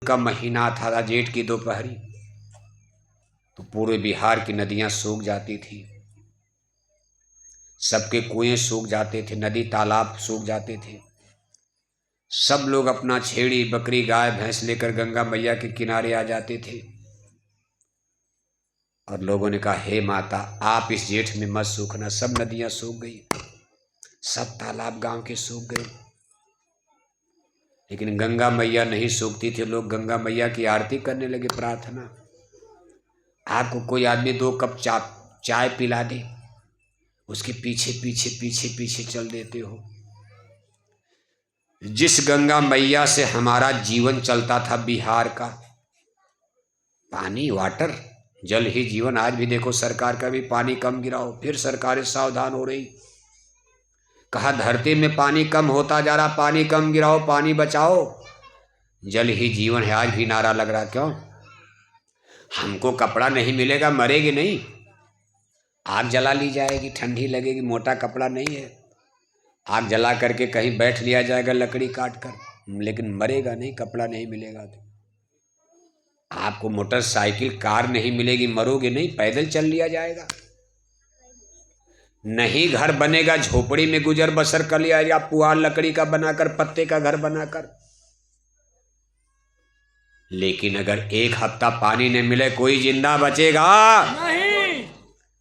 का महीना था, जेठ की दोपहरी, तो पूरे बिहार की नदियां सूख जाती थी, सबके कुएं सूख जाते थे, नदी तालाब सूख जाते थे। सब लोग अपना छेड़ी बकरी गाय भैंस लेकर गंगा मैया के किनारे आ जाते थे और लोगों ने कहा, हे माता, आप इस जेठ में मत सूखना। सब नदियां सूख गई, सब तालाब गांव के सूख गए, लेकिन गंगा मैया नहीं सूखती थी। लोग गंगा मैया की आरती करने लगे, प्रार्थना। आपको कोई आदमी 2 कप चाय पिला दे, उसके पीछे पीछे पीछे पीछे चल देते हो। जिस गंगा मैया से हमारा जीवन चलता था बिहार का, पानी, वाटर, जल ही जीवन। आज भी देखो सरकार का भी पानी कम गिराओ, फिर सरकारें सावधान हो रही। कहा धरती में पानी कम होता जा रहा, पानी कम गिराओ, पानी बचाओ, जल ही जीवन है। आज भी नारा लग रहा, क्यों? हमको कपड़ा नहीं मिलेगा, मरेगी नहीं, आग जला ली जाएगी, ठंडी लगेगी, मोटा कपड़ा नहीं है, आग जला करके कहीं बैठ लिया जाएगा लकड़ी काट कर, लेकिन मरेगा नहीं, कपड़ा नहीं मिलेगा। तो आपको मोटरसाइकिल कार नहीं मिलेगी, मरोगे नहीं, पैदल चल लिया जाएगा। नहीं घर बनेगा, झोपड़ी में गुजर बसर कर लिया जाएगा, पुआल लकड़ी का बनाकर, पत्ते का घर बनाकर। लेकिन अगर 1 हफ्ता पानी नहीं मिले, कोई जिंदा बचेगा नहीं।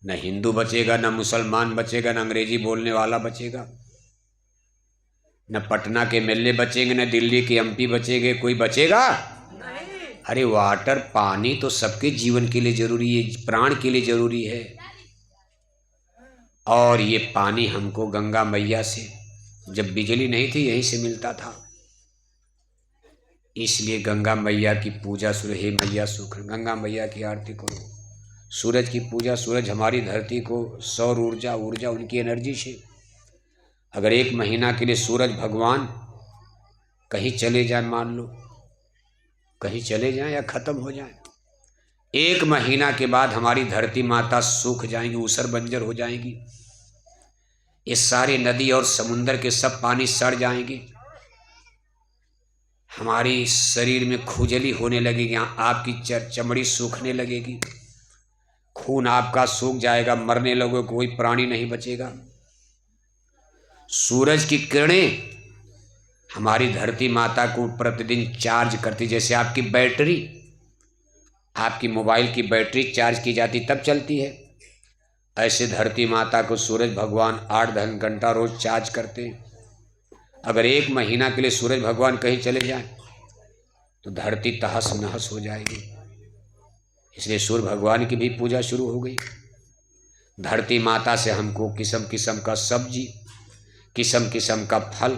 न हिंदू बचेगा, न मुसलमान बचेगा, न अंग्रेजी बोलने वाला बचेगा, न पटना के एमएलए बचेंगे, न दिल्ली के एमपी बचेंगे, कोई बचेगा नहीं। अरे वाटर, पानी तो सबके जीवन के लिए जरूरी है, प्राण के लिए जरूरी है। और ये पानी हमको गंगा मैया से, जब बिजली नहीं थी, यहीं से मिलता था। इसलिए गंगा मैया की पूजा शुरू। हे मैया सुख, गंगा मैया की आरती करो। सूरज की पूजा, सूरज हमारी धरती को सौर ऊर्जा उनकी एनर्जी से, अगर 1 महीना के लिए सूरज भगवान कहीं चले जाए, मान लो कहीं चले जाएं या खत्म हो जाएं, 1 महीना के बाद हमारी धरती माता सूख जाएंगी, ऊसर बंजर हो जाएंगी। ये सारे नदी और समुंदर के सब पानी सड़ जाएंगे, हमारी शरीर में खुजली होने लगेगी, आपकी चमड़ी सूखने लगेगी, खून आपका सूख जाएगा, मरने लगोगे, कोई प्राणी नहीं बचेगा। सूरज की किरणें हमारी धरती माता को प्रतिदिन चार्ज करती, जैसे आपकी बैटरी, आपकी मोबाइल की बैटरी चार्ज की जाती तब चलती है, ऐसे धरती माता को सूरज भगवान 8-10 घंटा रोज चार्ज करते हैं। अगर 1 महीना के लिए सूरज भगवान कहीं चले जाएं तो धरती तहस नहस हो जाएगी। इसलिए सूर्य भगवान की भी पूजा शुरू हो गई। धरती माता से हमको किस्म किस्म का सब्जी, किस्म किस्म का फल,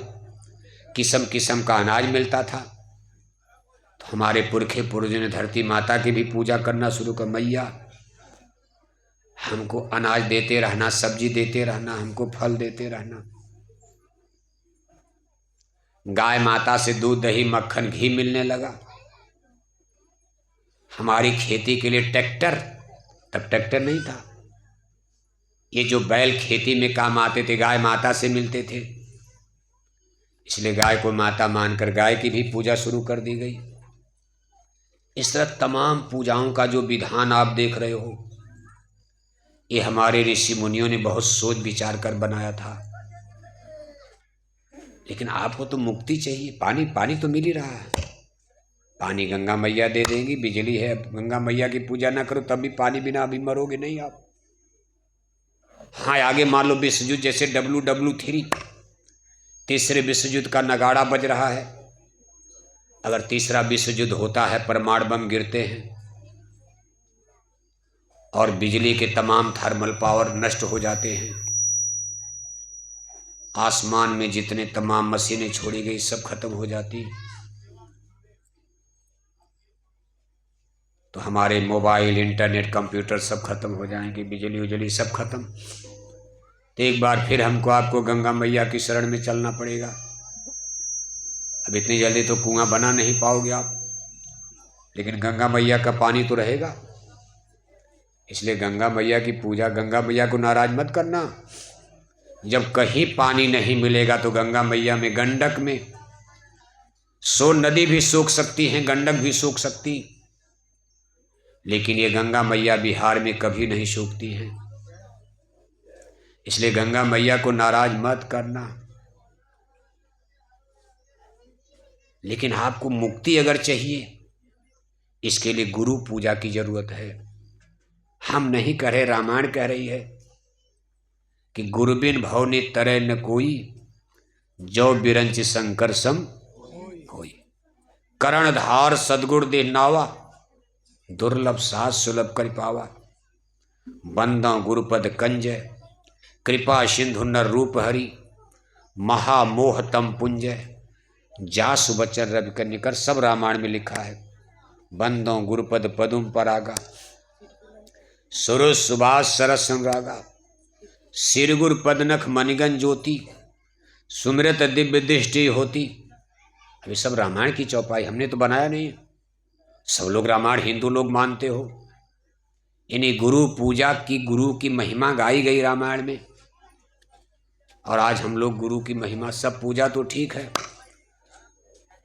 किस्म किस्म का अनाज मिलता था। तो हमारे पुरखे पूर्वजों ने धरती माता की भी पूजा करना शुरू कर, मैया हमको अनाज देते रहना, सब्जी देते रहना, हमको फल देते रहना। गाय माता से दूध, दही, मक्खन, घी मिलने लगा। हमारी खेती के लिए ट्रैक्टर, तब ट्रैक्टर नहीं था, ये जो बैल खेती में काम आते थे, गाय माता से मिलते थे। इसलिए गाय को माता मानकर गाय की भी पूजा शुरू कर दी गई। इस तरह तमाम पूजाओं का जो विधान आप देख रहे हो, ये हमारे ऋषि मुनियों ने बहुत सोच विचार कर बनाया था। लेकिन आपको तो मुक्ति चाहिए, पानी तो मिल ही रहा है, पानी गंगा मैया दे देंगी, बिजली है, गंगा मैया की पूजा ना करो तब भी पानी बिना अभी मरोगे नहीं आप। हाँ, आगे मान लो विश्व युद्ध, जैसे WW3, तीसरे विश्व युद्ध का नगाड़ा बज रहा है। अगर तीसरा विश्व युद्ध होता है, परमाणु बम गिरते हैं और बिजली के तमाम थर्मल पावर नष्ट हो जाते हैं, आसमान में जितने तमाम मशीनें छोड़ी गई सब खत्म हो जाती, तो हमारे मोबाइल, इंटरनेट, कंप्यूटर सब खत्म हो जाएंगे, बिजली उजली सब खत्म। तो एक बार फिर हमको आपको गंगा मैया की शरण में चलना पड़ेगा। अब इतनी जल्दी तो कुआं बना नहीं पाओगे आप, लेकिन गंगा मैया का पानी तो रहेगा। इसलिए गंगा मैया की पूजा, गंगा मैया को नाराज मत करना। जब कहीं पानी नहीं मिलेगा तो गंगा मैया में, गंडक में सो नदी भी सूख सकती हैं, गंडक भी सूख सकती, लेकिन ये गंगा मैया बिहार में कभी नहीं सूखती हैं। इसलिए गंगा मैया को नाराज मत करना। लेकिन आपको मुक्ति अगर चाहिए, इसके लिए गुरु पूजा की जरूरत है। हम नहीं कह रहे, रामायण कह रही है कि गुरु बिन भव ने तरय न कोई, जो बिरंच शंकर सम होई। कर्णधार सदगुर दे नावा, दुर्लभ सास सुलभ कर पावा। बंदा गुरुपद कंजय, कृपा सिंधु नर रूप हरि। महामोह तम पुंजय, जासु बचन रवि कन्निकर। सब रामायण में लिखा है। बंदो गुरुपद पदुम परागा, सुर सुभाष सरस संरागा। सिर गुर पदनख मणिगन ज्योति, सुमृत दिव्य दृष्टि होती। अभी सब रामायण की चौपाई हमने तो बनाया नहीं है। सब लोग रामायण हिंदू लोग मानते हो। इन्हीं गुरु पूजा की, गुरु की महिमा गाई गई रामायण में। और आज हम लोग गुरु की महिमा, सब पूजा तो ठीक है,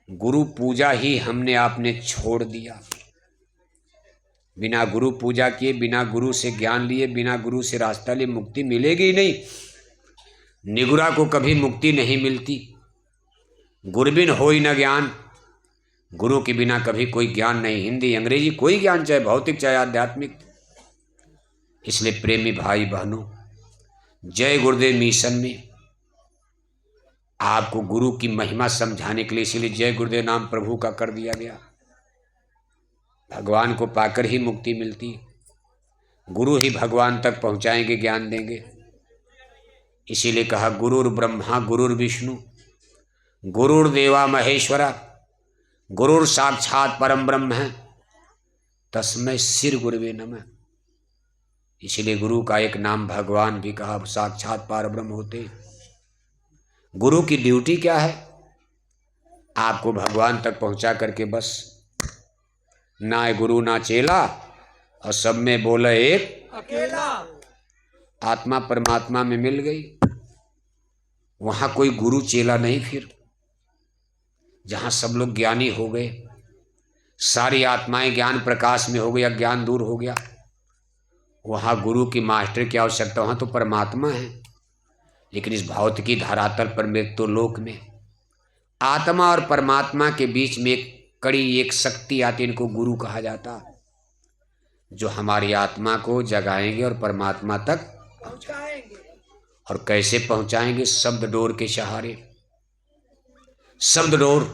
गुरु पूजा ही हमने आपने छोड़ दिया। बिना गुरु पूजा किए, बिना गुरु से ज्ञान लिए, बिना गुरु से रास्ता लिए मुक्ति मिलेगी ही नहीं। निगुरा को कभी मुक्ति नहीं मिलती। गुरु बिन होई न ज्ञान, गुरु के बिना कभी कोई ज्ञान नहीं। हिंदी अंग्रेजी कोई ज्ञान, चाहे भौतिक चाहे आध्यात्मिक। इसलिए प्रेमी भाई बहनों, जय गुरुदेव मिशन में आपको गुरु की महिमा समझाने के लिए, इसीलिए जय गुरुदेव नाम प्रभु का कर दिया गया। भगवान को पाकर ही मुक्ति मिलती। गुरु ही भगवान तक पहुंचाएंगे, ज्ञान देंगे। इसीलिए कहा गुरुर ब्रह्मा गुरुर विष्णु गुरुर्देवा महेश्वरा, गुरुर साक्षात परम ब्रह्म है, तस्मै सिर गुरुवे नमः। इसीलिए गुरु का एक नाम भगवान भी कहा, साक्षात परब्रह्म होते। गुरु की ड्यूटी क्या है? आपको भगवान तक पहुंचा करके बस, ना गुरु ना चेला, और सब में बोला एक अकेला। आत्मा परमात्मा में मिल गई, वहां कोई गुरु चेला नहीं। फिर जहां सब लोग ज्ञानी हो गए, सारी आत्माएं ज्ञान प्रकाश में हो गई, अज्ञान दूर हो गया, वहां गुरु की मास्टर की आवश्यकता, वहां तो परमात्मा है। लेकिन इस भौतिकी धरातल पर, मृत्यु लोक में, आत्मा और परमात्मा के बीच में एक कड़ी, एक शक्ति आती, इनको गुरु कहा जाता, जो हमारी आत्मा को जगाएंगे और परमात्मा तक पहुंचाएंगे। और कैसे पहुंचाएंगे? शब्द डोर के सहारे। शब्द डोर,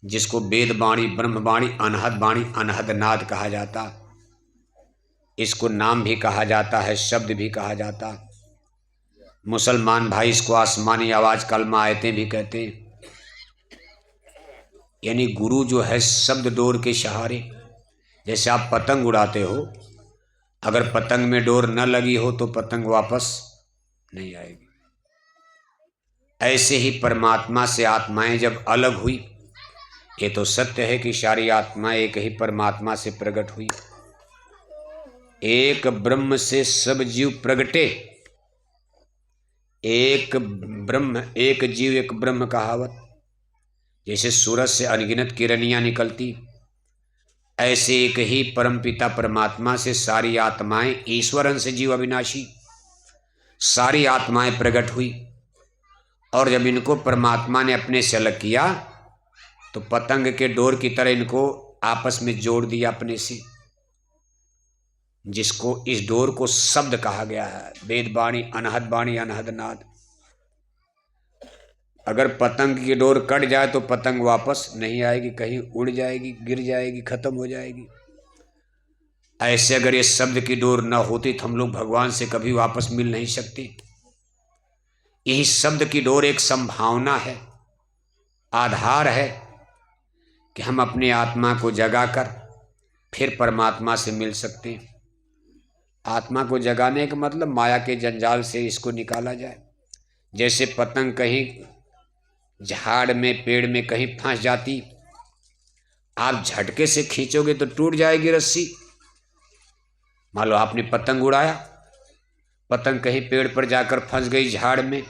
जिसको वेद वाणी, ब्रह्म वाणी, अनहद वाणी, अनहद नाद कहा जाता। इसको नाम भी कहा जाता है, शब्द भी कहा जाता। मुसलमान भाई इसको आसमानी आवाज, कलमा आयतें भी कहते हैं। यानी गुरु जो है शब्द डोर के सहारे। जैसे आप पतंग उड़ाते हो, अगर पतंग में डोर न लगी हो तो पतंग वापस नहीं आएगी। ऐसे ही परमात्मा से आत्माएं जब अलग हुई, ये तो सत्य है कि सारी आत्मा एक ही परमात्मा से प्रकट हुई। एक ब्रह्म से सब जीव प्रगटे, एक ब्रह्म एक जीव एक ब्रह्म कहावत। जैसे सूरज से अनगिनत किरणियां निकलती, ऐसे एक ही परमपिता परमात्मा से सारी आत्माएं, ईश्वर अंश जीव अविनाशी, सारी आत्माएं प्रकट हुई। और जब इनको परमात्मा ने अपने से अलग किया, तो पतंग के डोर की तरह इनको आपस में जोड़ दिया अपने से, जिसको, इस डोर को शब्द कहा गया है। वेद वाणी, अनहद वाणी, अनहद नाद। अगर पतंग की डोर कट जाए तो पतंग वापस नहीं आएगी, कहीं उड़ जाएगी, गिर जाएगी, खत्म हो जाएगी। ऐसे अगर ये शब्द की डोर न होती तो हम लोग भगवान से कभी वापस मिल नहीं सकते। यही शब्द की डोर एक संभावना है, आधार है कि हम अपनी आत्मा को जगाकर फिर परमात्मा से मिल सकते हैं। आत्मा को जगाने का मतलब माया के जंजाल से इसको निकाला जाए। जैसे पतंग कहीं झाड़ में, पेड़ में कहीं फंस जाती, आप झटके से खींचोगे तो टूट जाएगी रस्सी। मान लो आपने पतंग उड़ाया, पतंग कहीं पेड़ पर जाकर फंस गई झाड़ में।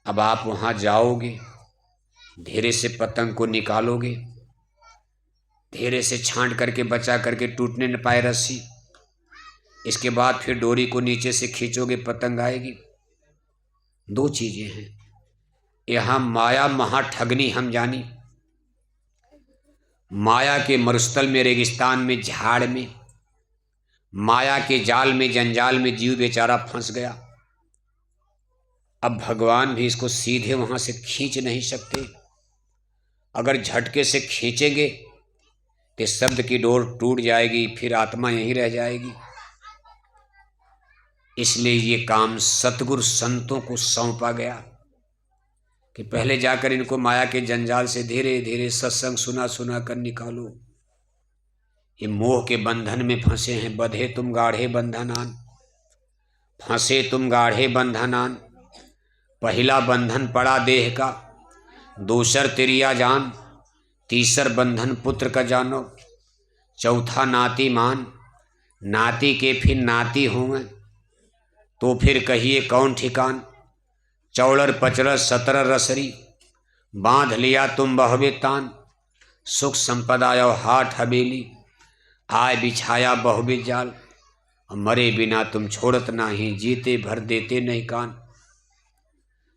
अब आप वहां जाओगे धीरे से पतंग को निकालोगे, धीरे से छांट करके बचा करके टूटने न पाए रस्सी। इसके बाद फिर डोरी को नीचे से खींचोगे, पतंग आएगी। दो चीजें हैं यहाँ। माया महाठगनी हम जानी। माया के मरुस्थल में, रेगिस्तान में, झाड़ में, माया के जाल में, जंजाल में जीव बेचारा फंस गया। अब भगवान भी इसको सीधे वहां से खींच नहीं सकते। अगर झटके से खींचेंगे तो शब्द की डोर टूट जाएगी, फिर आत्मा यहीं रह जाएगी। इसलिए ये काम सतगुरु संतों को सौंपा गया कि पहले जाकर इनको माया के जंजाल से धीरे धीरे सत्संग सुना सुना कर निकालो। ये मोह के बंधन में फंसे हैं। बंधे तुम गाढ़े बंधनान, फंसे तुम गाढ़े बंधनान। पहला बंधन पड़ा देह का, दूसर तिरिया जान, तीसर बंधन पुत्र का जानो, चौथा नाती मान। नाती के फिर नाती होंगे तो फिर कहिए कौन ठिकान। चौड़र पचरर 17 रसरी, बांध लिया तुम बहवे तान। सुख संपदा यो हाट हवेली, आय बिछाया बहुबे जाल। मरे बिना तुम छोड़त नाही, जीते भर देते नहीं कान।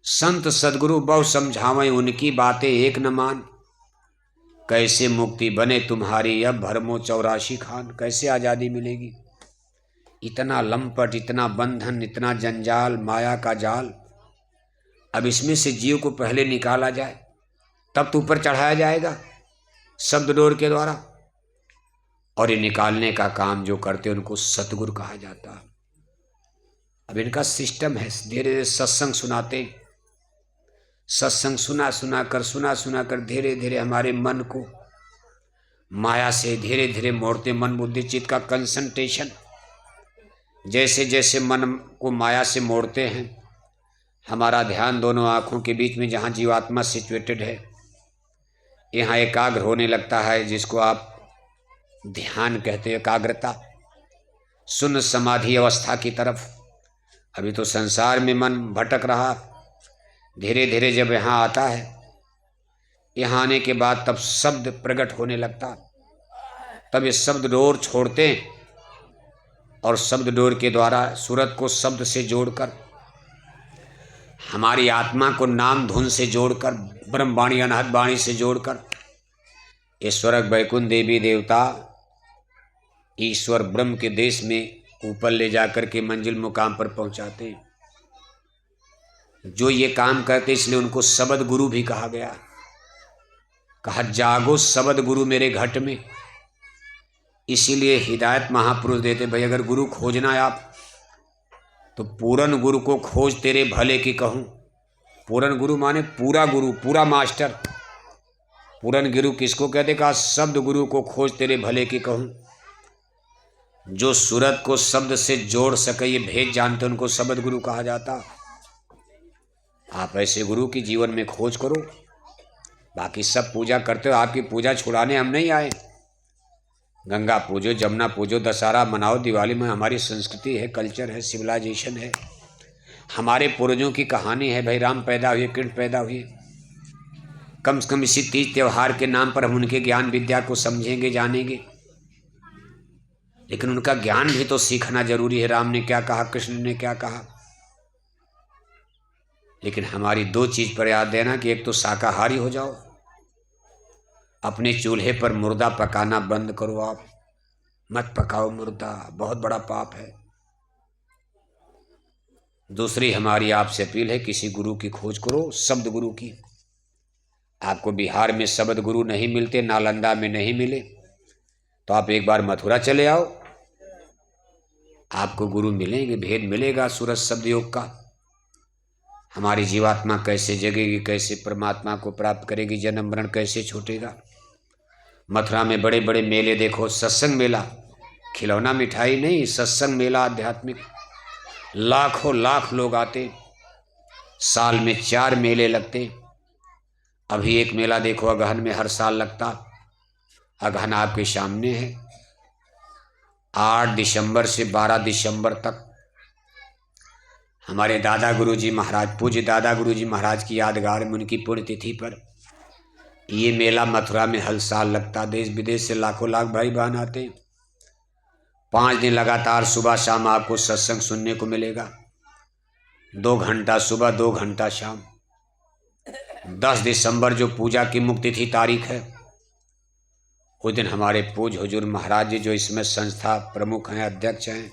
संत सदगुरु बहु समझावें, उनकी बातें एक न मान। कैसे मुक्ति बने तुम्हारी अब भरमो 84 खान। कैसे आज़ादी मिलेगी? इतना लंपट, इतना बंधन, इतना जंजाल, माया का जाल। अब इसमें से जीव को पहले निकाला जाए तब तो ऊपर चढ़ाया जाएगा शब्द डोर के द्वारा। और ये निकालने का काम जो करते उनको सतगुरु कहा जाता। अब इनका सिस्टम है, धीरे धीरे सत्संग सुनाते। सत्संग सुना सुना कर धीरे धीरे हमारे मन को माया से धीरे धीरे मोड़ते। मन बुद्धि चित्त का कंसंट्रेशन, जैसे जैसे मन को माया से मोड़ते हैं, हमारा ध्यान दोनों आँखों के बीच में जहाँ जीवात्मा सिचुएटेड है, यहाँ एकाग्र होने लगता है, जिसको आप ध्यान कहते हैं, एकाग्रता, शून्य समाधि अवस्था की तरफ। अभी तो संसार में मन भटक रहा, धीरे धीरे जब यहाँ आता है, यहाँ आने के बाद तब शब्द प्रकट होने लगता। तब ये शब्द डोर छोड़ते हैं और शब्द डोर के द्वारा सूरत को शब्द से जोड़कर, हमारी आत्मा को नाम धुन से जोड़कर, ब्रह्मवाणी अनहद वाणी से जोड़कर, ईश्वरक वैकुंठ देवी देवता ईश्वर ब्रह्म के देश में ऊपर ले जाकर के मंजिल मुकाम पर पहुंचाते हैं। जो ये काम करते इसलिए उनको शब्द गुरु भी कहा गया। कहा जागो शब्द गुरु मेरे घट में। इसीलिए हिदायत महापुरुष देते, भाई अगर गुरु खोजना है आप तो पूरन गुरु को खोज तेरे भले की कहूँ। पूरन गुरु माने पूरा गुरु, पूरा मास्टर। पूरन गुरु किसको कहते? कहा शब्द गुरु को खोज तेरे भले की कहूँ। जो सूरत को शब्द से जोड़ सके, ये भेद जानते, उनको शब्द गुरु कहा जाता। आप ऐसे गुरु की जीवन में खोज करो। बाकी सब पूजा करते हो, आपकी पूजा छुड़ाने हम नहीं आए। गंगा पूजो, जमुना पूजो, दशहरा मनाओ, दिवाली में हमारी संस्कृति है, कल्चर है, सिविलाइजेशन है, हमारे पूर्वजों की कहानी है। भाई राम पैदा हुए, कृष्ण पैदा हुए, कम से कम इसी तीज त्यौहार के नाम पर हम उनके ज्ञान विद्या को समझेंगे, जानेंगे। लेकिन उनका ज्ञान भी तो सीखना जरूरी है। राम ने क्या कहा, कृष्ण ने क्या कहा। लेकिन हमारी दो चीज़ पर याद देना कि एक तो शाकाहारी हो जाओ, अपने चूल्हे पर मुर्दा पकाना बंद करो। आप मत पकाओ मुर्दा, बहुत बड़ा पाप है। दूसरी हमारी आपसे अपील है, किसी गुरु की खोज करो, शब्द गुरु की। आपको बिहार में शब्द गुरु नहीं मिलते, नालंदा में नहीं मिले, तो आप एक बार मथुरा चले आओ, आपको गुरु मिलेंगे, भेद मिलेगा सूरज शब्द योग का। हमारी जीवात्मा कैसे जगेगी, कैसे परमात्मा को प्राप्त करेगी, जन्म मरण कैसे छूटेगा। मथुरा में बड़े बड़े मेले देखो, सत्संग मेला, खिलौना मिठाई नहीं, सत्संग मेला आध्यात्मिक। लाखों लाख लोग आते, साल में 4 मेले लगते। अभी एक मेला देखो अगहन में हर साल लगता। अगहन आपके सामने है, 8 दिसंबर से 12 दिसंबर तक। हमारे दादा गुरुजी महाराज, पूज्य दादा गुरुजी महाराज की यादगार में, उनकी पुण्यतिथि पर ये मेला मथुरा में हर साल लगता, देश विदेश से लाखों लाख भाई बहन आते हैं। 5 दिन लगातार सुबह शाम आपको सत्संग सुनने को मिलेगा। 2 घंटा सुबह 2 घंटा शाम। 10 दिसंबर जो पूजा की मुक्ति तिथि तारीख है, उस दिन हमारे पूज्य हुजूर महाराज जी जो इसमें संस्था प्रमुख हैं, अध्यक्ष हैं,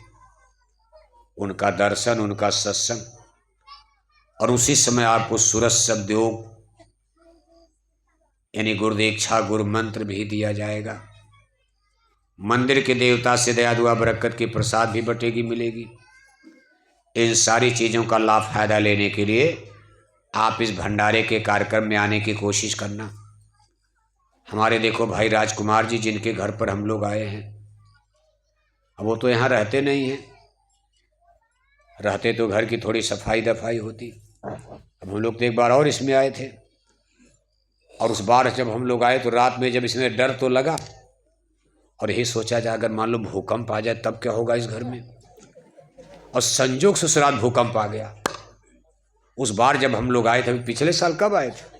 उनका दर्शन, उनका सत्संग, और उसी समय आपको सूरज शब्द योग यानी गुरुदीक्षा गुरु मंत्र भी दिया जाएगा। मंदिर के देवता से दया दुआ बरकत की प्रसाद भी बटेगी, मिलेगी। इन सारी चीज़ों का लाभ फायदा लेने के लिए आप इस भंडारे के कार्यक्रम में आने की कोशिश करना। हमारे देखो भाई राजकुमार जी, जिनके घर पर हम लोग आए हैं, अब वो तो यहाँ रहते नहीं हैं, रहते तो घर की थोड़ी सफाई दफाई होती। अब हम लोग तो एक बार और इसमें आए थे, और उस बार जब हम लोग आए तो रात में जब इसमें डर तो लगा, और यही सोचा जाए अगर मान लो भूकंप आ जाए तब क्या होगा इस घर में। और संजोग से उस रात भूकंप आ गया। उस बार जब हम लोग आए थे, पिछले साल कब आए थे?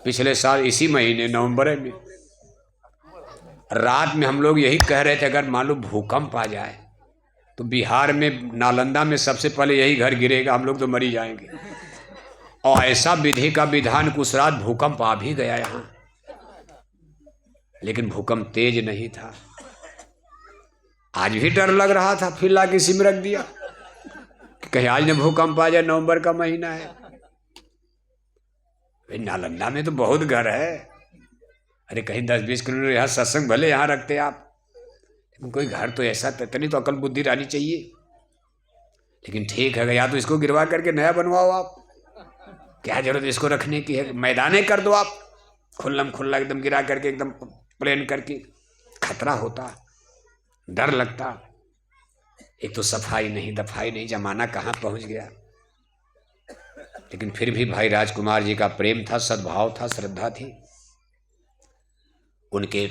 पिछले साल इसी महीने नवंबर में। रात में हम लोग यही कह रहे थे अगर मान लो भूकंप आ जाए तो बिहार में नालंदा में सबसे पहले यही घर गिरेगा, हम लोग तो मरी जाएंगे। और ऐसा विधि का विधान कुछ रात भूकंप आ भी गया यहाँ, लेकिन भूकंप तेज नहीं था। आज भी डर लग रहा था, फिर ला किसी में रख दिया कहीं आज न भूकंप आ जाए, नवंबर का महीना है। भाई नालंदा में तो बहुत घर है, अरे कहीं 10-20 किलोमीटर यहाँ सत्संग भले यहाँ रखते आप, लेकिन कोई घर तो ऐसा, इतनी तो अकल बुद्धि रहनी चाहिए। लेकिन ठीक है, या तो इसको गिरवा करके नया बनवाओ आप, क्या जरूरत इसको रखने की है। मैदाने कर दो आप, खुल्लम खुल्ला एकदम गिरा करके, एकदम प्लेन करके। खतरा होता, डर लगता। एक तो सफाई नहीं दफाई नहीं, जमाना कहाँ पहुँच गया। लेकिन फिर भी भाई राजकुमार जी का प्रेम था, सद्भाव था, श्रद्धा थी, उनके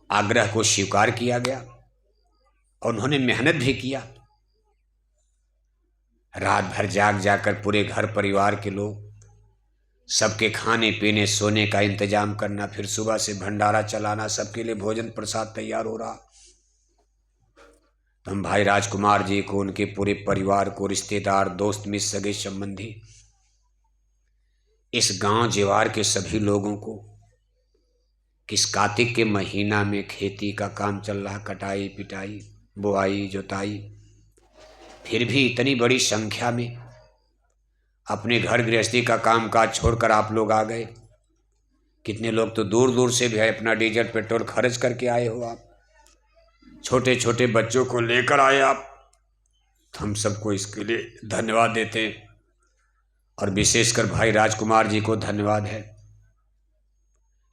आग्रह को स्वीकार किया गया और उन्होंने मेहनत भी किया। रात भर जाग जाकर पूरे घर परिवार के लोग सबके खाने पीने सोने का इंतजाम करना, फिर सुबह से भंडारा चलाना, सबके लिए भोजन प्रसाद तैयार हो रहा। तो हम भाई राजकुमार जी को, उनके पूरे परिवार को, रिश्तेदार, दोस्त मित्र, सगे संबंधी, इस गांव जीवार के सभी लोगों को, किस कार्तिक के महीना में खेती का काम चल रहा, कटाई पिटाई बुआई जोताई, फिर भी इतनी बड़ी संख्या में अपने घर गृहस्थी का काम काज छोड़कर आप लोग आ गए। कितने लोग तो दूर दूर से भी अपना डीजल पेट्रोल खर्च करके आए हो आप, छोटे छोटे बच्चों को लेकर आए आप। तो हम सबको इसके लिए धन्यवाद देते हैं, और विशेषकर भाई राजकुमार जी को धन्यवाद है।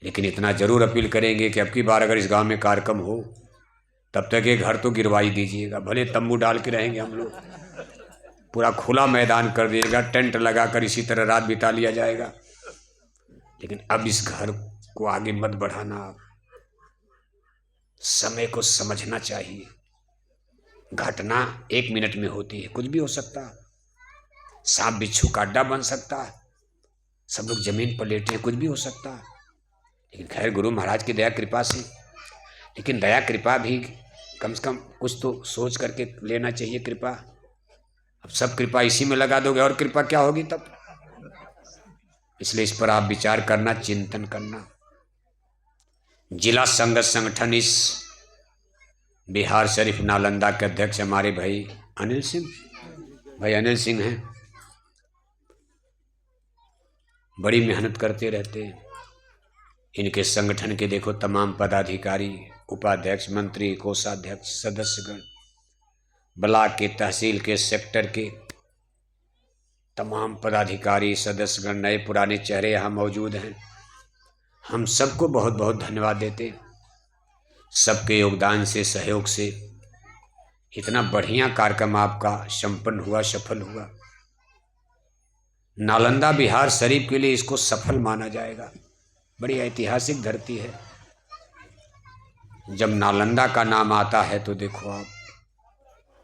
लेकिन इतना जरूर अपील करेंगे कि अब की बार अगर इस गांव में कार्यक्रम हो तब तक ये घर तो गिरवाई दीजिएगा। भले तंबू डाल के रहेंगे हम लोग, पूरा खुला मैदान कर दिएगा, टेंट लगाकर इसी तरह रात बिता लिया जाएगा। लेकिन अब इस घर को आगे मत बढ़ाना, आप समय को समझना चाहिए। घटना 1 मिनट में होती है, कुछ भी हो सकता, सांप बिच्छू का अड्डा बन सकता, सब लोग जमीन पर लेटे, कुछ भी हो सकता। लेकिन खैर गुरु महाराज की दया कृपा से, लेकिन दया कृपा भी कम से कम कुछ तो सोच करके लेना चाहिए कृपा। अब सब कृपा इसी में लगा दोगे और कृपा क्या होगी तब। इसलिए इस पर आप विचार करना, चिंतन करना। जिला संगत संगठन इस बिहार शरीफ नालंदा के अध्यक्ष हमारे भाई अनिल सिंह हैं। बड़ी मेहनत करते रहते हैं। इनके संगठन के देखो तमाम पदाधिकारी, उपाध्यक्ष, मंत्री, कोषाध्यक्ष, सदस्यगण, ब्लॉक के, तहसील के, सेक्टर के तमाम पदाधिकारी, सदस्यगण, नए पुराने चेहरे यहाँ मौजूद हैं। हम सबको बहुत बहुत धन्यवाद देते हैं। सबके योगदान से, सहयोग से इतना बढ़िया कार्यक्रम आपका संपन्न हुआ, सफल हुआ। नालंदा बिहार शरीफ के लिए इसको सफल माना जाएगा। बड़ी ऐतिहासिक धरती है। जब नालंदा का नाम आता है तो देखो आप,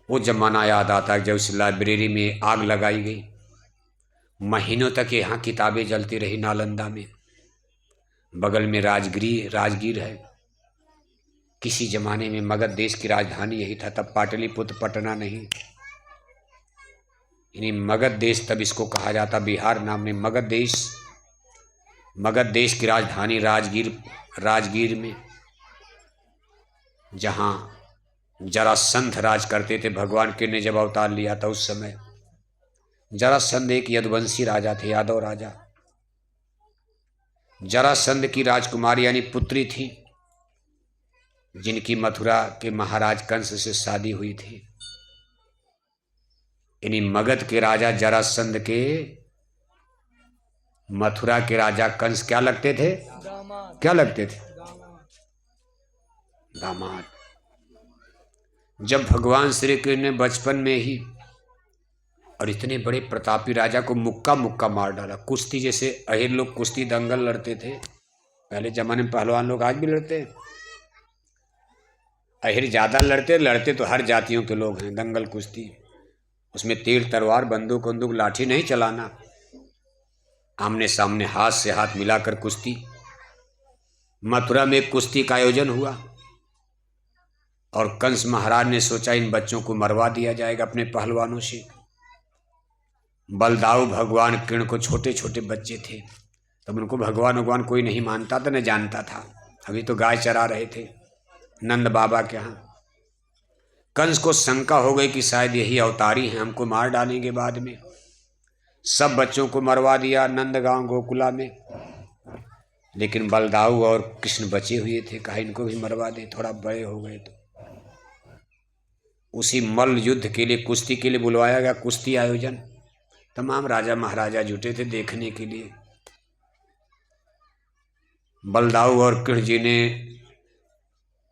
वो जमाना याद आता है जब इस लाइब्रेरी में आग लगाई गई। महीनों तक यहाँ किताबें जलती रही नालंदा में। बगल में राजगीर है। किसी जमाने में मगध देश की राजधानी यही था, तब पाटलिपुत्र पटना नहीं, यानी मगध देश तब इसको कहा जाता। बिहार नाम में मगध देश की राजधानी राजगीर में, जहाँ जरासंध राज करते थे। भगवान कृष्ण ने जब अवतार लिया था उस समय जरासंध एक यदुवंशी राजा थे, यादव राजा। जरासंध की राजकुमारी यानी पुत्री थी, जिनकी मथुरा के महाराज कंस से शादी हुई थी। यानी मगध के राजा जरासंध के मथुरा के राजा कंस क्या लगते थे? क्या लगते थे? दामाद। जब भगवान श्री कृष्ण ने बचपन में ही और इतने बड़े प्रतापी राजा को मुक्का मुक्का मार डाला। कुश्ती, जैसे अहिर लोग कुश्ती दंगल लड़ते थे पहले जमाने में, पहलवान लोग आज भी लड़ते हैं। अहिर ज्यादा लड़ते तो हर जातियों के लोग हैं। दंगल कुश्ती, उसमें तीर तलवार बंदूक लाठी नहीं चलाना, आमने सामने हाथ से हाथ मिलाकर कुश्ती। मथुरा में एक कुश्ती का आयोजन हुआ और कंस महाराज ने सोचा इन बच्चों को मरवा दिया जाएगा अपने पहलवानों से। बलदाऊ भगवान कृष्ण को छोटे छोटे बच्चे थे, तब उनको भगवान कोई नहीं मानता था, न जानता था। अभी तो गाय चरा रहे थे नंद बाबा के यहाँ। कंस को शंका हो गई कि शायद यही अवतारी हैं, हमको मार डालेंगे बाद में। सब बच्चों को मरवा दिया नंदगांव गोकुला में, लेकिन बलदाऊ और कृष्ण बचे हुए थे। कहा इनको भी मरवा दे, थोड़ा बड़े हो गए तो। उसी मल्ल युद्ध के लिए, कुश्ती के लिए बुलवाया गया। कुश्ती आयोजन, तमाम राजा महाराजा जुटे थे देखने के लिए। बलदाऊ और कृष्ण जी ने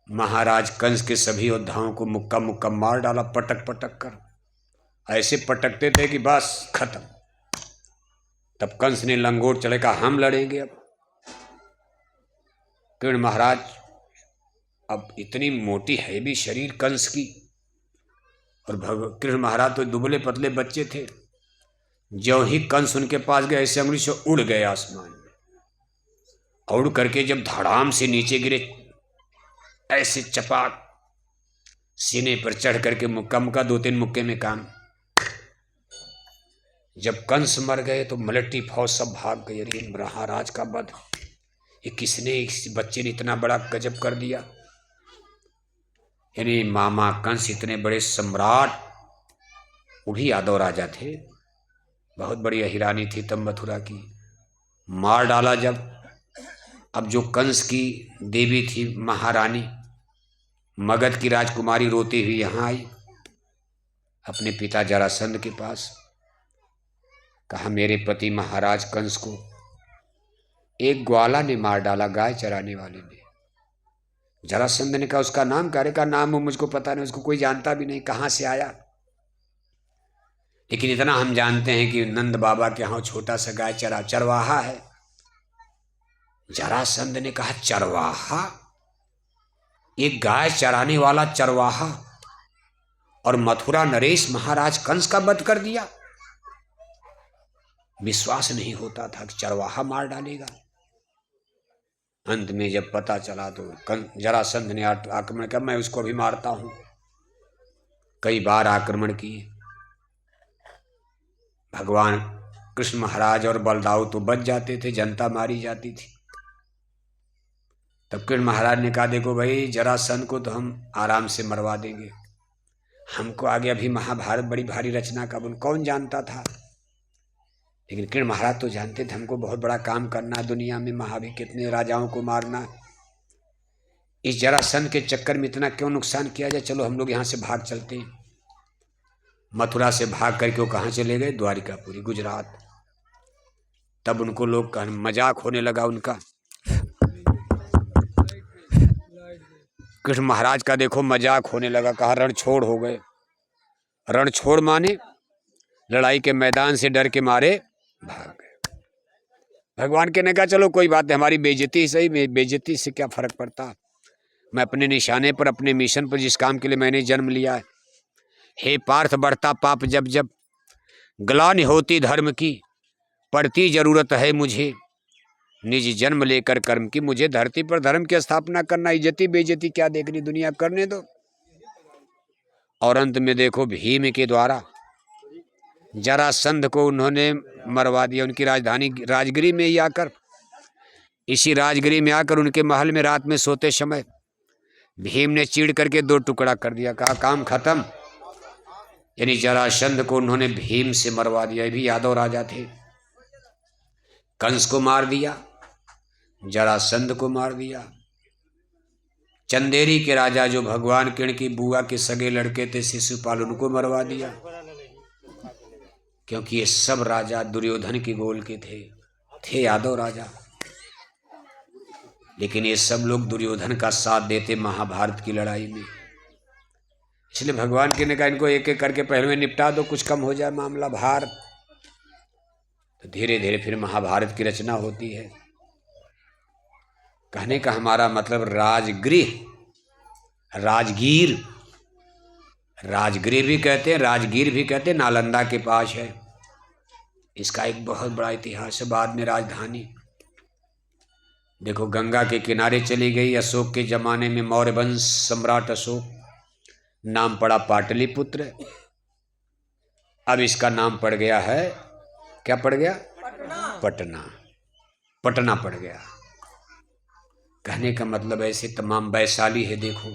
महाराज कंस के सभी योद्धाओं को मुक्का मुक्का मार डाला, पटक पटक कर। ऐसे पटकते थे कि बस खत्म। तब कंस ने लंगोट चढ़े, कहा हम लड़ेंगे अब। कृष्ण महाराज, अब इतनी मोटी हैवी शरीर कंस की, और कृष्ण महाराज तो दुबले पतले बच्चे थे। जो ही कंस उनके पास गए, ऐसे अंगुली से उड़ गए आसमान में, और उड़ करके जब धड़ाम से नीचे गिरे, ऐसे चपाक सीने पर चढ़ करके मुक्का 2-3 मुक्के में काम। जब कंस मर गए तो मलट्टी फौज सब भाग गई। अरे महाराज का वध, ये किसने, इस बच्चे ने इतना बड़ा गजब कर दिया। यानी मामा कंस इतने बड़े सम्राट, वो भी यादव राजा थे, बहुत बड़ी अहिरानी थी तब मथुरा की, मार डाला जब। अब जो कंस की देवी थी महारानी, मगध की राजकुमारी, रोती हुई यहाँ आई अपने पिता जरासंध के पास। कहा मेरे पति महाराज कंस को एक ग्वाला ने मार डाला, गाय चराने वाले ने। जरासंध ने कहा उसका नाम क्या? का नाम वो मुझको पता नहीं, उसको कोई जानता भी नहीं, कहाँ से आया। लेकिन इतना हम जानते हैं कि नंद बाबा के यहाँ छोटा सा गाय चरवाहा है। जरासंध ने कहा चरवाहा? एक गाय चराने वाला चरवाहा, और मथुरा नरेश महाराज कंस का वध कर दिया। विश्वास नहीं होता था कि चरवाहा मार डालेगा। अंत में जब पता चला तो जरासंध ने आक्रमण किया, मैं उसको भी मारता हूं। कई बार आक्रमण किए। भगवान कृष्ण महाराज और बलदाऊ तो बच जाते थे, जनता मारी जाती थी। तब कृष्ण महाराज ने कहा देखो भाई, जरासंध को तो हम आराम से मरवा देंगे, हमको आगे अभी महाभारत बड़ी भारी रचना का कौन जानता था। लेकिन कृष्ण महाराज तो जानते थे हमको बहुत बड़ा काम करना, दुनिया में महावीर कितने राजाओं को मारना। इस जरासंध के चक्कर में इतना क्यों नुकसान किया जाए, चलो हम लोग यहाँ से भाग चलते हैं। मथुरा से भाग करके वो कहाँ चले गए? द्वारिकापुरी, गुजरात। तब उनको लोग का मजाक होने लगा उनका। कृष्ण महाराज का देखो मजाक होने लगा, कहा रणछोड़ हो गए। रणछोड़ माने लड़ाई के मैदान से डर के मारे भाग गए। भगवान के ने कहा चलो कोई बात नहीं, हमारी बेइज्जती ही सही, बेइज्जती से क्या फर्क पड़ता। मैं अपने निशाने पर, अपने मिशन पर, जिस काम के लिए मैंने जन्म लिया है। हे पार्थ, बढ़ता पाप जब जब ग्लानि होती धर्म की, पड़ती जरूरत है मुझे। निज जन्म लेकर कर्म की, मुझे धरती पर धर्म की स्थापना करना, इज्जती बेइज्जती क्या देखनी, दुनिया करने दो। और अंत में देखो भीम के द्वारा जरासंध को उन्होंने मरवा दिया। उनकी राजधानी राजगिरी में ही आकर, इसी राजगिरी में आकर उनके महल में रात में सोते समय भीम ने चीड़ करके 2 टुकड़ा कर दिया, कहा काम खत्म। यानी जरासंध को उन्होंने भीम से मरवा दिया। ये भी यादव राजा थे। कंस को मार दिया, जरासंध को मार दिया। चंदेरी के राजा जो भगवान किरण की बुआ के सगे लड़के थे शिशुपाल, उनको मरवा दिया। क्योंकि ये सब राजा दुर्योधन की गोल के थे यादव राजा। लेकिन ये सब लोग दुर्योधन का साथ देते महाभारत की लड़ाई में। इसलिए भगवान की ने कहा इनको एक एक करके पहले में निपटा दो, कुछ कम हो जाए मामला भार। तो धीरे धीरे फिर महाभारत की रचना होती है। कहने का हमारा मतलब राजगृह, राजगीर, राजगृह भी कहते हैं, राजगीर भी कहते हैं, नालंदा के पास है। इसका एक बहुत बड़ा इतिहास है। बाद में राजधानी देखो गंगा के किनारे चली गई। अशोक के जमाने में मौर्य वंश सम्राट अशोक, नाम पड़ा पाटलिपुत्र। अब इसका नाम पड़ गया है, क्या पड़ गया? पटना। पटना पड़ गया। कहने का मतलब ऐसे तमाम, वैशाली है, देखो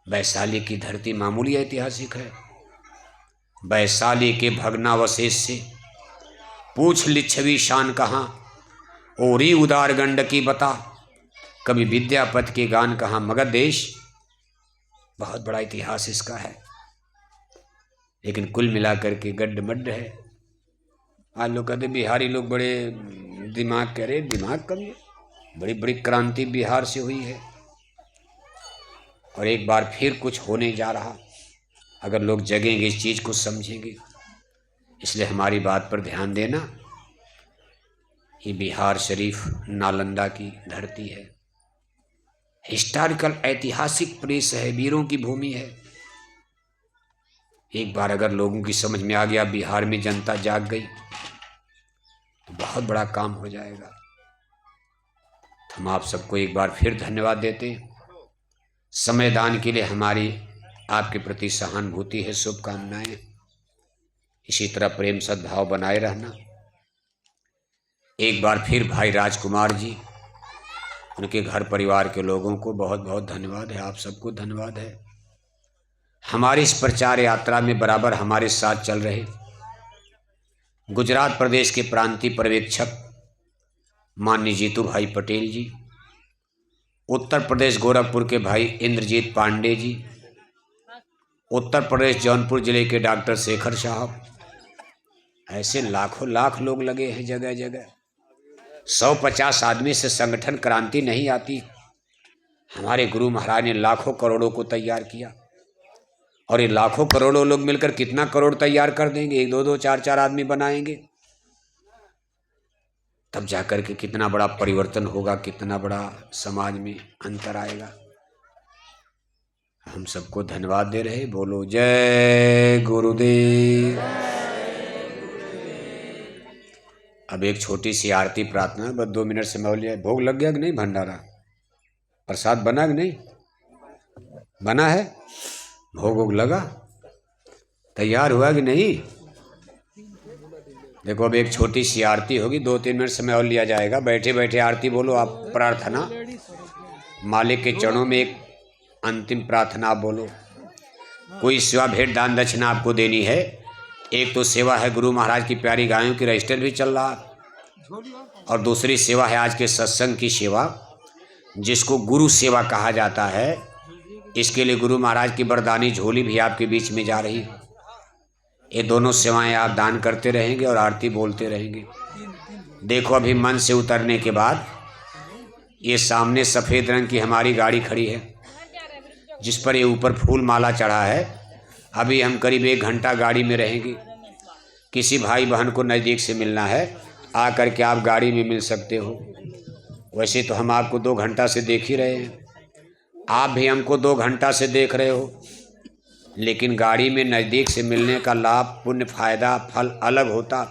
वैशाली की धरती मामूली ऐतिहासिक है। वैशाली के भग्नावशेष से पूछ लिच्छवी शान कहाँ, ओरी उदार गंडकी बता, कभी विद्यापति के गान कहाँ, मगध देश। बहुत बड़ा इतिहास इसका है। लेकिन कुल मिलाकर के गड्ढ-मड्ढ है। आज लोग कहते बिहारी लोग बड़े दिमाग, कह रहे दिमाग कम है। बड़ी बड़ी क्रांति बिहार से हुई है और एक बार फिर कुछ होने जा रहा, अगर लोग जगेंगे, इस चीज़ को समझेंगे। इसलिए हमारी बात पर ध्यान देना। ये बिहार शरीफ नालंदा की धरती है, हिस्टोरिकल ऐतिहासिक प्लेस है, वीरों की भूमि है। एक बार अगर लोगों की समझ में आ गया, बिहार में जनता जाग गई, तो बहुत बड़ा काम हो जाएगा। हम आप सबको एक बार फिर धन्यवाद देते हैं। समय दान के लिए हमारी आपके प्रति सहानुभूति है, शुभकामनाएं। इसी तरह प्रेम सद्भाव बनाए रहना। एक बार फिर भाई राजकुमार जी, उनके घर परिवार के लोगों को बहुत बहुत धन्यवाद है। आप सबको धन्यवाद है। हमारी इस प्रचार यात्रा में बराबर हमारे साथ चल रहे गुजरात प्रदेश के प्रांतीय पर्यवेक्षक माननीय जीतू भाई पटेल जी, उत्तर प्रदेश गोरखपुर के भाई इंद्रजीत पांडे जी, उत्तर प्रदेश जौनपुर जिले के डॉक्टर शेखर साहब, ऐसे लाखों लाख लोग लगे हैं जगह जगह। 150 आदमी से संगठन क्रांति नहीं आती। हमारे गुरु महाराज ने लाखों करोड़ों को तैयार किया और ये लाखों करोड़ों लोग मिलकर कितना करोड़ तैयार कर देंगे। 1 2 2 4 4 आदमी बनाएंगे, तब जाकर के कितना बड़ा परिवर्तन होगा, कितना बड़ा समाज में अंतर आएगा। हम सबको धन्यवाद दे रहे। बोलो जय गुरुदेव। अब एक छोटी सी आरती प्रार्थना, बस 2 मिनट समय हो लिया। भोग लग गया कि नहीं? भंडारा प्रसाद बना कि नहीं? बना है। भोग वोग लगा, तैयार हुआ कि नहीं? देखो अब एक छोटी सी आरती होगी, 2-3 मिनट समय और लिया जाएगा। बैठे बैठे आरती बोलो आप। प्रार्थना मालिक के चरणों में एक अंतिम प्रार्थना आप बोलो। कोई सेवा भेंट दान दक्षिणा आपको देनी है। एक तो सेवा है गुरु महाराज की प्यारी गायों की रजिस्टर भी चल रहा, और दूसरी सेवा है आज के सत्संग की सेवा, जिसको गुरु सेवा कहा जाता है। इसके लिए गुरु महाराज की वरदानी झोली भी आपके बीच में जा रही है। ये दोनों सेवाएं आप दान करते रहेंगे और आरती बोलते रहेंगे। देखो अभी मन से उतरने के बाद ये सामने सफ़ेद रंग की हमारी गाड़ी खड़ी है, जिस पर ये ऊपर फूल माला चढ़ा है। अभी हम करीब 1 घंटा गाड़ी में रहेंगे। किसी भाई बहन को नज़दीक से मिलना है, आकर के आप गाड़ी में मिल सकते हो। वैसे तो हम आपको 2 घंटा से देख ही रहे हैं, आप भी हमको 2 घंटा से देख रहे हो, लेकिन गाड़ी में नज़दीक से मिलने का लाभ, पुण्य, फायदा, फल अलग होता।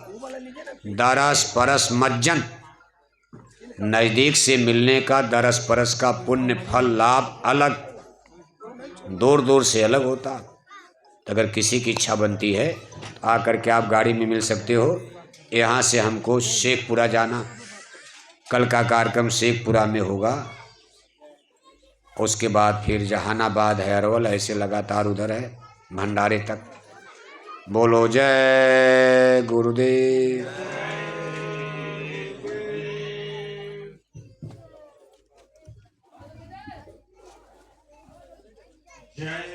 दरस परस मज्जन नज़दीक से मिलने का, दरस परस का पुण्य फल लाभ अलग, दूर दूर से अलग होता। तो अगर किसी की इच्छा बनती है तो आकर के आप गाड़ी में मिल सकते हो। यहाँ से हमको शेखपुरा जाना, कल का कार्यक्रम शेखपुरा में होगा, उसके बाद फिर जहानाबाद है, अरवल, ऐसे लगातार उधर है भंडारे तक। बोलो जय गुरुदेव। जय